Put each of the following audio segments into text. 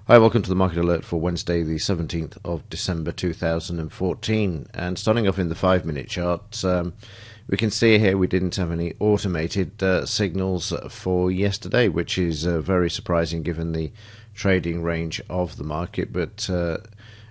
Hi, welcome to the Market Alert for Wednesday, the 17th of December 2014. And starting off in the 5-minute chart, we can see here we didn't have any automated signals for yesterday, which is very surprising given the trading range of the market, but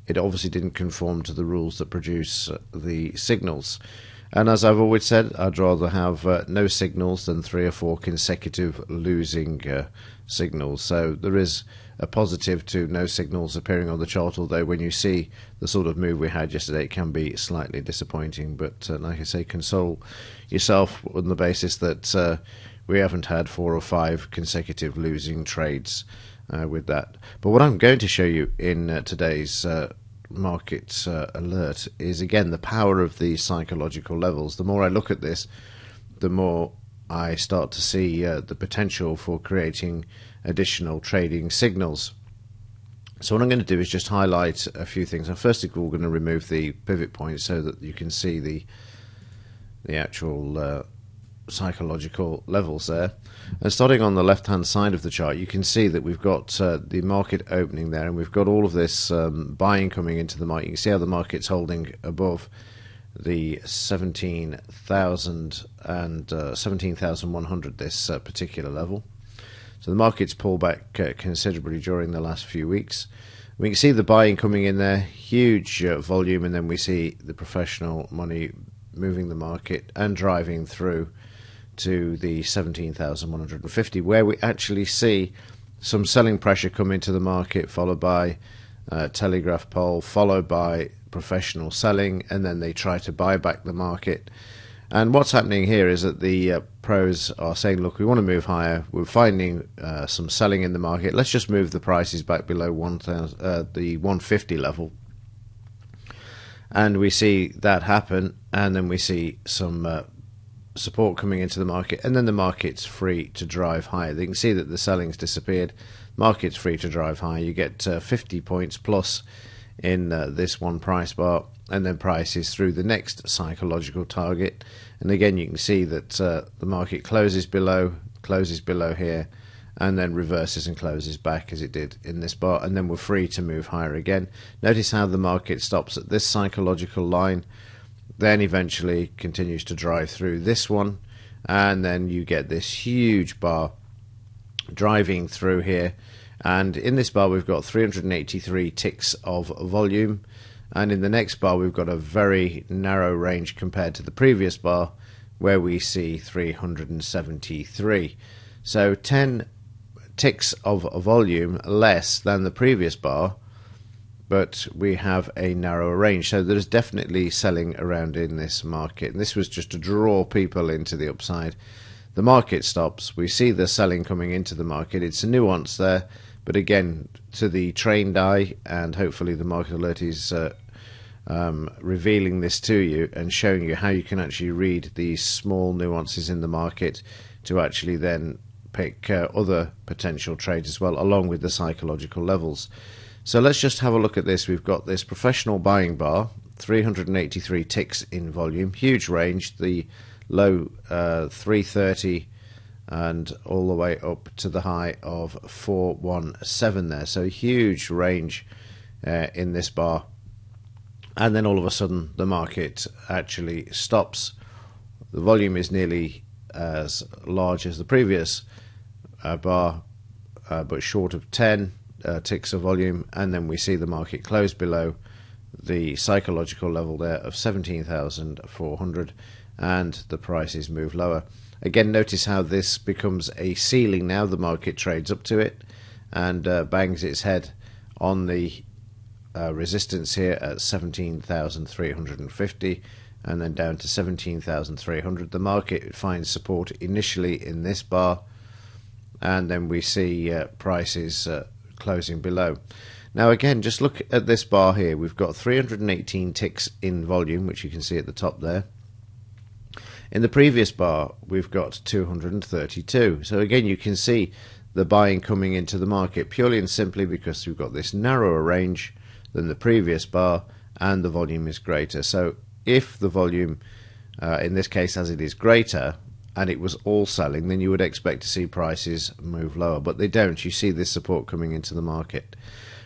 it obviously didn't conform to the rules that produce the signals. And as I've always said, I'd rather have no signals than 3 or 4 consecutive losing signals. So there is a positive to no signals appearing on the chart, although when you see the sort of move we had yesterday, it can be slightly disappointing. But like I say, console yourself on the basis that we haven't had 4 or 5 consecutive losing trades with that. But what I'm going to show you in today's market alert is again the power of the psychological levels. The more I look at this, the more I start to see the potential for creating additional trading signals. So what I'm going to do is just highlight a few things. And first of all, we're going to remove the pivot point so that you can see the actual psychological levels there. And starting on the left hand side of the chart, you can see that we've got the market opening there, and we've got all of this buying coming into the market. You can see how the market's holding above the 17,000 and 17,100, this particular level. So the market's pulled back considerably during the last few weeks. We can see the buying coming in there, huge volume, and then we see the professional money moving the market and driving through to the 17,150, where we actually see some selling pressure come into the market, followed by telegraph poll, followed by professional selling, and then they try to buy back the market. And what's happening here is that the pros are saying, look, we want to move higher, we're finding some selling in the market, let's just move the prices back below the 150 level. And we see that happen, and then we see some support coming into the market, and then the market's free to drive higher. You can see that the selling's disappeared, market's free to drive higher. You get 50 points plus in this one price bar, and then prices through the next psychological target. And again, you can see that the market closes below here, and then reverses and closes back as it did in this bar, and then we're free to move higher again. Notice how the market stops at this psychological line, then eventually continues to drive through this one, and then you get this huge bar driving through here. And in this bar we've got 383 ticks of volume, and in the next bar we've got a very narrow range compared to the previous bar where we see 373. So 10 ticks of volume less than the previous bar, but we have a narrower range. So there's definitely selling around in this market, and this was just to draw people into the upside. The market stops, we see the selling coming into the market. It's a nuance there, but again, to the trained eye, and hopefully the Market Alert is revealing this to you and showing you how you can actually read these small nuances in the market to actually then pick other potential trades as well, along with the psychological levels. So let's just have a look at this. We've got this professional buying bar, 383 ticks in volume, huge range, the low 330 and all the way up to the high of 417 there. So huge range in this bar. And then all of a sudden the market actually stops. The volume is nearly as large as the previous bar, but short of 10 ticks of volume, and then we see the market close below the psychological level there of 17,400, and the prices move lower. Again, notice how this becomes a ceiling now. The market trades up to it and bangs its head on the resistance here at 17,350, and then down to 17,300. The market finds support initially in this bar, and then we see prices closing below. Now again, just look at this bar here. We've got 318 ticks in volume, which you can see at the top there. In the previous bar we've got 232. So again, you can see the buying coming into the market purely and simply because we've got this narrower range than the previous bar, and the volume is greater. So if the volume in this case, as it is greater, and it was all selling, then you would expect to see prices move lower, but they don't. You see this support coming into the market.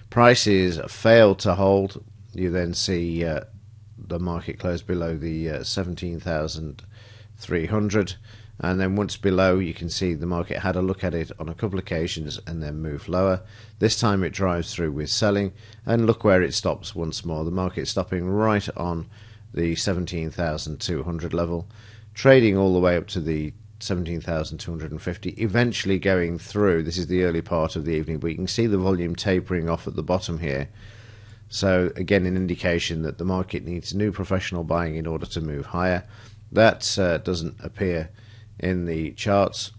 Prices failed to hold. You then see the market close below the 17,300, and then once below, you can see the market had a look at it on a couple of occasions and then moved lower. This time it drives through with selling, and look where it stops once more. The market stopping right on the 17,200 level, trading all the way up to the 17,250, eventually going through. This is the early part of the evening, but you can see the volume tapering off at the bottom here. So again, an indication that the market needs new professional buying in order to move higher. That doesn't appear in the charts,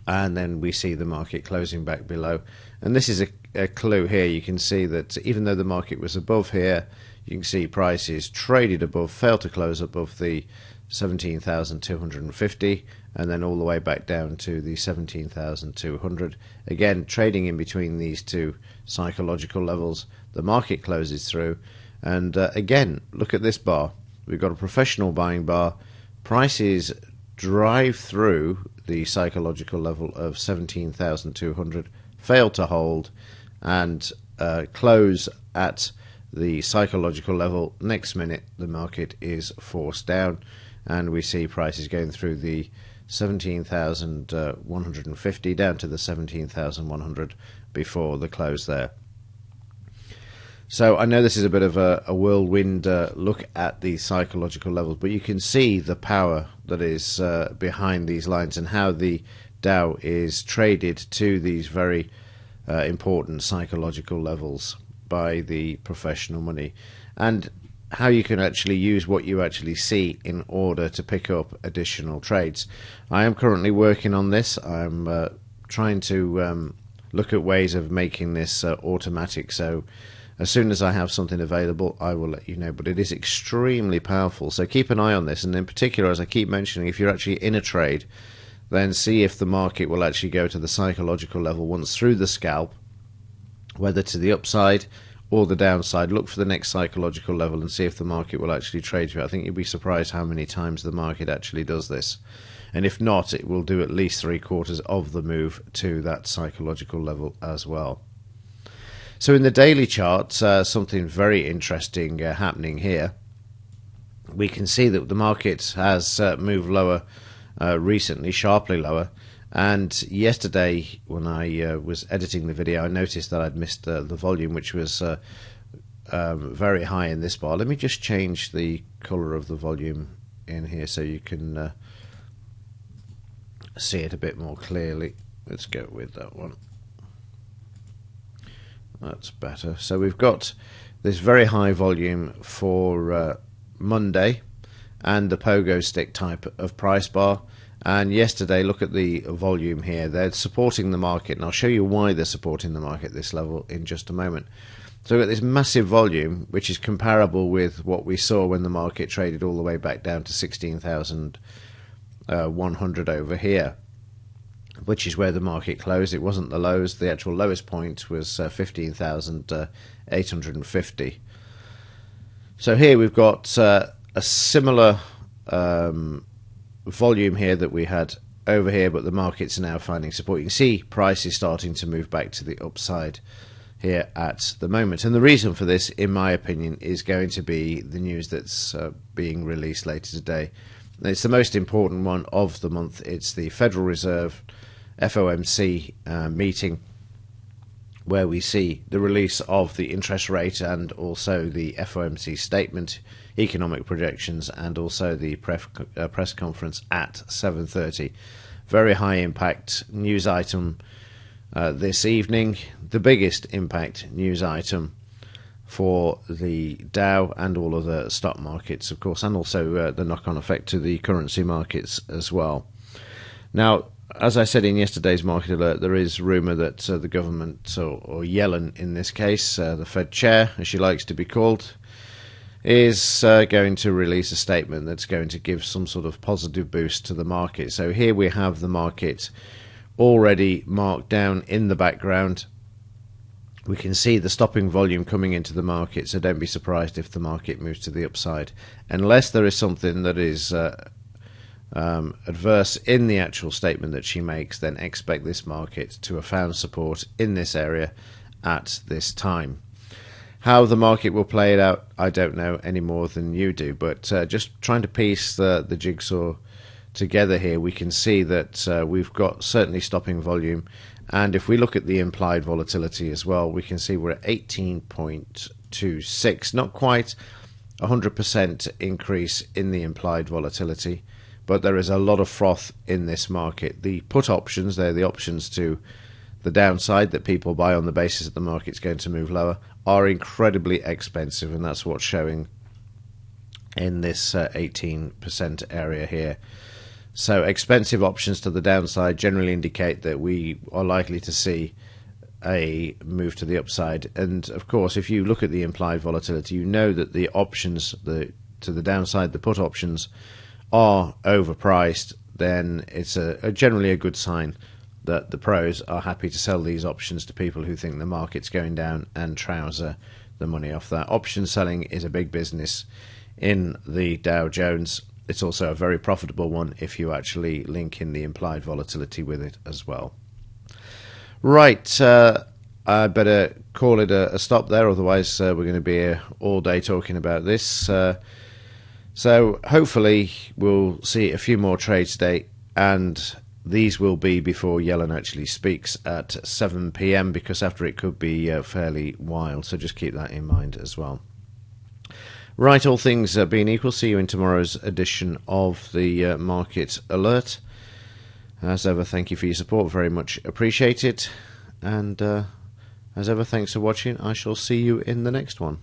and then we see the market closing back below. And this is a clue here. You can see that even though the market was above here, you can see prices traded above, failed to close above the 17,250, and then all the way back down to the 17,200. Again, trading in between these two psychological levels. The market closes through, and again, look at this bar. We've got a professional buying bar. Prices drive through the psychological level of 17,200, fail to hold, and close at the psychological level. Next minute, the market is forced down, and we see prices going through the 17,150 down to the 17,100 before the close there. So I know this is a bit of a whirlwind look at the psychological levels, but you can see the power that is behind these lines and how the Dow is traded to these very important psychological levels by the professional money, and how you can actually use what you actually see in order to pick up additional trades. I am currently working on this. I'm trying to look at ways of making this automatic, so as soon as I have something available, I will let you know. But it is extremely powerful, so keep an eye on this. And in particular, as I keep mentioning, if you're actually in a trade, then see if the market will actually go to the psychological level once through the scalp, whether to the upside or the downside. Look for the next psychological level and see if the market will actually trade through. I think you'll be surprised how many times the market actually does this. And if not, it will do at least 3/4 of the move to that psychological level as well. So in the daily chart, something very interesting happening here. We can see that the market has moved lower recently, sharply lower. And yesterday, when I was editing the video, I noticed that I'd missed the volume, which was very high in this bar. Let me just change the color of the volume in here so you can see it a bit more clearly. Let's go with that one. That's better. So we've got this very high volume for Monday and the pogo stick type of price bar. And yesterday, look at the volume here. They're supporting the market, and I'll show you why they're supporting the market at this level in just a moment. So we've got this massive volume, which is comparable with what we saw when the market traded all the way back down to 16,100 over here, which is where the market closed. It wasn't the lows. The actual lowest point was 15,850. So here we've got a similar volume here that we had over here, but the markets are now finding support. You can see prices starting to move back to the upside here at the moment. And the reason for this, in my opinion, is going to be the news that's being released later today. It's the most important one of the month. It's the Federal Reserve FOMC meeting, where we see the release of the interest rate and also the FOMC statement, economic projections, and also the press conference at 7:30. Very high impact news item this evening, the biggest impact news item for the Dow and all of the stock markets, of course, and also the knock-on effect to the currency markets as well. Now, as I said in yesterday's market alert, there is rumour that the government, or Yellen in this case, the Fed chair, as she likes to be called, is going to release a statement that's going to give some sort of positive boost to the market. So here we have the market already marked down in the background. We can see the stopping volume coming into the market, so don't be surprised if the market moves to the upside, unless there is something that is adverse in the actual statement that she makes, then expect this market to have found support in this area at this time. How the market will play it out, I don't know any more than you do, but just trying to piece the jigsaw together here, we can see that we've got certainly stopping volume, and if we look at the implied volatility as well, we can see we're at 18.26, not quite 100% increase in the implied volatility, but there is a lot of froth in this market. The put options, they're the options to the downside that people buy on the basis that the market's going to move lower, are incredibly expensive, and that's what's showing in this 18% area here. So expensive options to the downside generally indicate that we are likely to see a move to the upside. And of course, if you look at the implied volatility, you know that the options to the downside, the put options, are overpriced. Then it's generally a good sign that the pros are happy to sell these options to people who think the market's going down and trouser the money off that. Option selling is a big business in the Dow Jones. It's also a very profitable one if you actually link in the implied volatility with it as well. Right, I better call it a stop there, otherwise we're going to be here all day talking about this. So hopefully we'll see a few more trades today, and these will be before Yellen actually speaks at 7 PM, because after it could be fairly wild, so just keep that in mind as well. Right, all things being equal, see you in tomorrow's edition of the Market Alert. As ever, thank you for your support, very much appreciated. And as ever, thanks for watching. I shall see you in the next one.